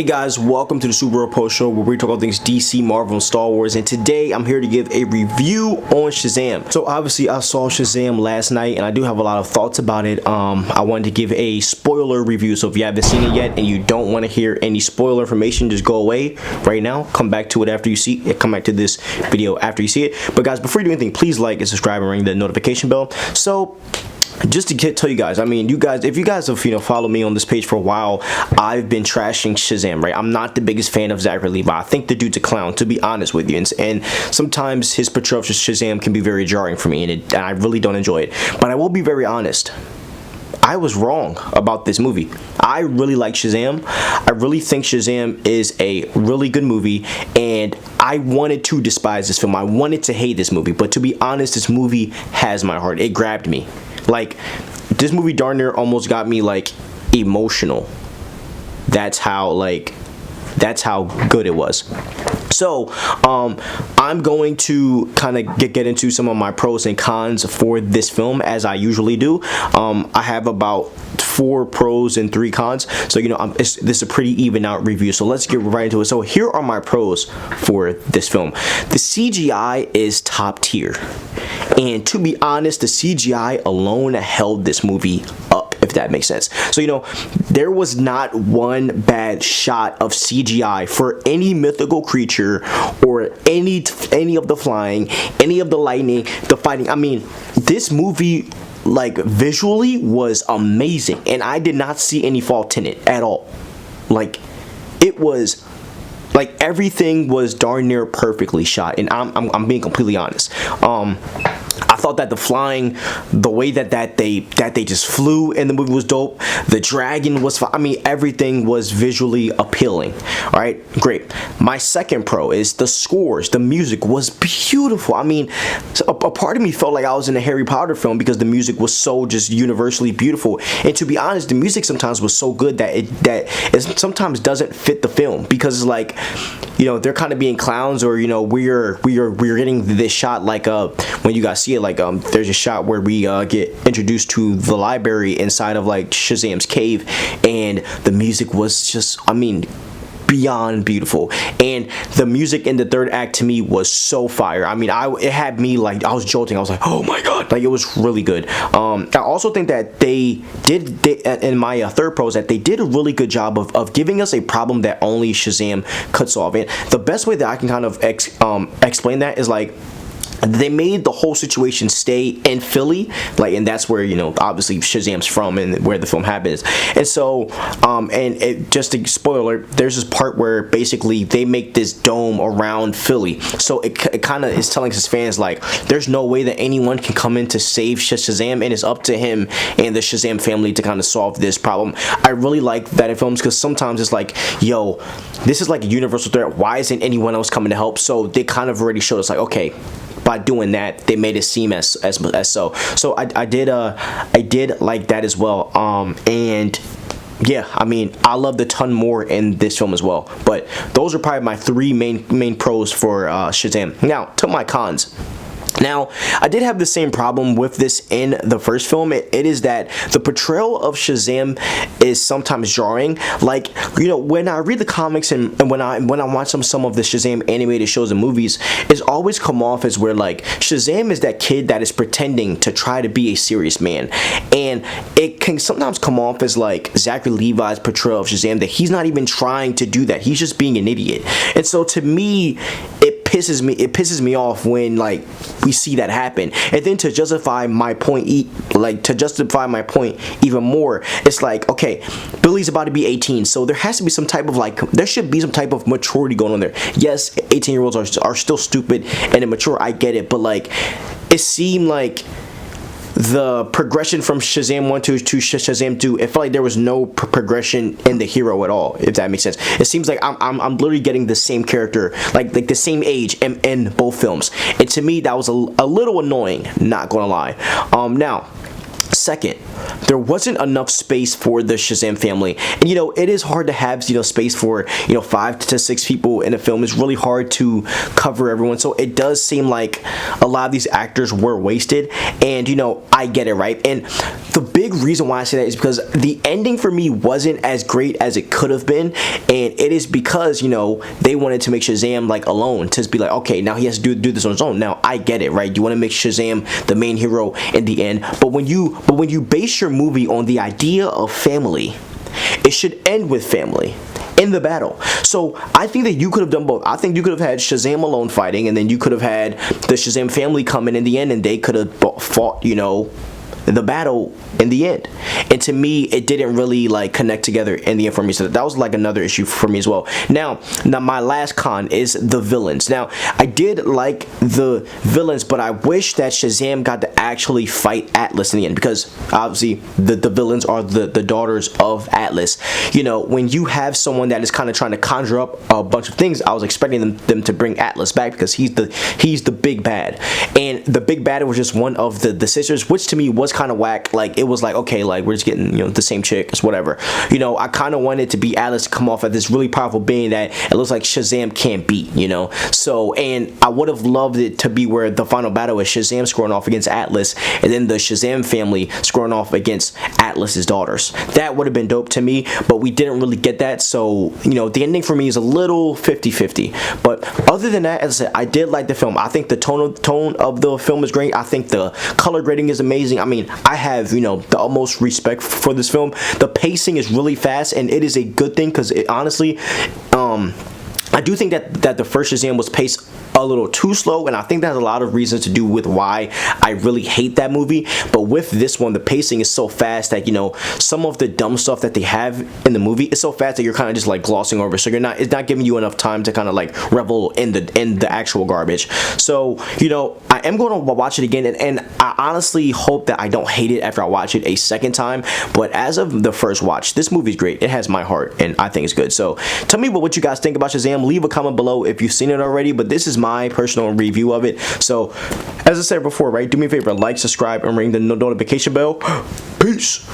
Hey guys, welcome to the Super Post Show where we talk about things DC, Marvel, and Star Wars, and today I'm here to give a review on Shazam. So obviously I saw Shazam last night and I do have a lot of thoughts about it. I wanted to give a spoiler review, so if you haven't seen it yet and you don't want to hear any spoiler information, just go away right now, come back to it after you see it, come back to this video after you see it. But guys, before you do anything, please like and subscribe and ring the notification bell. So just to tell you guys, if you guys have followed me on this page for a while, I've been trashing Shazam, right? I'm not the biggest fan of Zachary Levi. I think the dude's a clown, to be honest with you, and sometimes his portrayal of Shazam can be very jarring for me, and I really don't enjoy it. But I will be very honest, I was wrong about this movie. I really like Shazam. I really think Shazam is a really good movie, and I wanted to despise this film. I wanted to hate this movie, but to be honest, this movie has my heart. It grabbed me. Like, this movie darn near almost got me, like, emotional. That's how good it was. So, I'm going to kind of get into some of my pros and cons for this film, as I usually do. I have about 4 pros and 3 cons, so this is a pretty even out review, so let's get right into it. So here are my pros for this film. The CGI is top tier, and to be honest, the CGI alone held this movie up, if that makes sense. So there was not one bad shot of CGI for any mythical creature or any of the flying, any of the lightning, the fighting. I mean, this movie, like, visually was amazing, and I did not see any fault in it at all. Like, it was like everything was darn near perfectly shot, and I'm being completely honest. I thought that the flying, the way that they just flew in the movie was dope. The dragon was, everything was visually appealing. All right, great. My second pro is the scores. The music was beautiful. I mean, a part of me felt like I was in a Harry Potter film because the music was so just universally beautiful. And to be honest, the music sometimes was so good that it sometimes doesn't fit the film, because it's like, they're kind of being clowns, or we're getting this shot like when you guys see it, like there's a shot where we get introduced to the library inside of like Shazam's cave, and the music was just, beyond beautiful, and the music in the third act to me was so fire. It had me, like, I was jolting. I was like, oh my god, like, it was really good. I also think that they in my third pro is that they did a really good job of giving us a problem that only Shazam could solve. And the best way that I can kind of explain that is, like, they made the whole situation stay in Philly, like, and that's where obviously Shazam's from and where the film happens. And so just a spoiler, there's this part where basically they make this dome around Philly, so it kind of is telling his fans, like, there's no way that anyone can come in to save Shazam, and it's up to him and the Shazam family to kind of solve this problem. I really like that in films, because sometimes it's like, yo, this is like a universal threat, why isn't anyone else coming to help? So they kind of already showed us, like, okay, by doing that, they made it seem as so. So I did like that as well. And yeah, I loved a ton more in this film as well. But those are probably my 3 main pros for Shazam. Now to my cons. Now, I did have the same problem with this in the first film. It is that the portrayal of Shazam is sometimes jarring. Like, when I read the comics and when I watch some of the Shazam animated shows and movies, it's always come off as where, like, Shazam is that kid that is pretending to try to be a serious man. And it can sometimes come off as, like, Zachary Levi's portrayal of Shazam, that he's not even trying to do that. He's just being an idiot. And so to me, it pisses me off when, like, we see that happen. And then to justify my point even more, it's like, okay, Billy's about to be 18, so there has to be some type of, like, there should be some type of maturity going on there. Yes, 18-year-olds are still stupid and immature, I get it, but, like, it seemed like the progression from Shazam 1 to Shazam 2, it felt like there was no progression in the hero at all, if that makes sense. It seems like I'm literally getting the same character, like the same age in both films, and to me that was a little annoying, not gonna lie. Now, second, there wasn't enough space for the Shazam family, and it is hard to have space for 5 to 6 people in a film. It's really hard to cover everyone, so it does seem like a lot of these actors were wasted, and I get it, right? And the big reason why I say that is because the ending for me wasn't as great as it could have been, and it is because, you know, they wanted to make Shazam like alone, to be like, okay, now he has to do this on his own. Now I get it, right? You want to make Shazam the main hero in the end, but when you base your movie on the idea of family, it should end with family in the battle. So I think that you could have done both. I think you could have had Shazam alone fighting, and then you could have had the Shazam family come in the end, and they could have fought, you know, the battle in the end. And to me, it didn't really like connect together in the end for me. So that was like another issue for me as well. Now my last con is the villains. Now I did like the villains, but I wish that Shazam got to actually fight Atlas in the end, because obviously the villains are the daughters of Atlas. You know, when you have someone that is kind of trying to conjure up a bunch of things, I was expecting them to bring Atlas back, because he's the big bad, and the big bad was just one of the sisters, which to me was kind of whack. Like, it was like, okay, like, we're just getting, you know, the same chick, it's whatever. You know, I kind of wanted to be Atlas to come off as this really powerful being that it looks like Shazam can't beat, you know. So, and I would have loved it to be where the final battle is Shazam scoring off against Atlas, and then the Shazam family scoring off against Atlas's daughters. That would have been dope to me, but we didn't really get that. So, you know, the ending for me is a little 50-50. But other than that, as I said, I did like the film. I think the tone of the film is great. I think the color grading is amazing. I mean, I have, you know, the utmost respect for this film. The pacing is really fast, and it is a good thing, because it honestly, I do think that the first Shazam was paced a little too slow, and I think that has a lot of reasons to do with why I really hate that movie. But with this one, the pacing is so fast that, you know, some of the dumb stuff that they have in the movie is so fast that you're kind of just like glossing over. So it's not giving you enough time to kind of like revel in the actual garbage. So, you know, I am going to watch it again, and I honestly hope that I don't hate it after I watch it a second time. But as of the first watch, this movie is great. It has my heart, and I think it's good. So tell me what you guys think about Shazam. Leave a comment below if you've seen it already, but this is my personal review of it. So as I said before, right, do me a favor, like, subscribe, and ring the notification bell. Peace.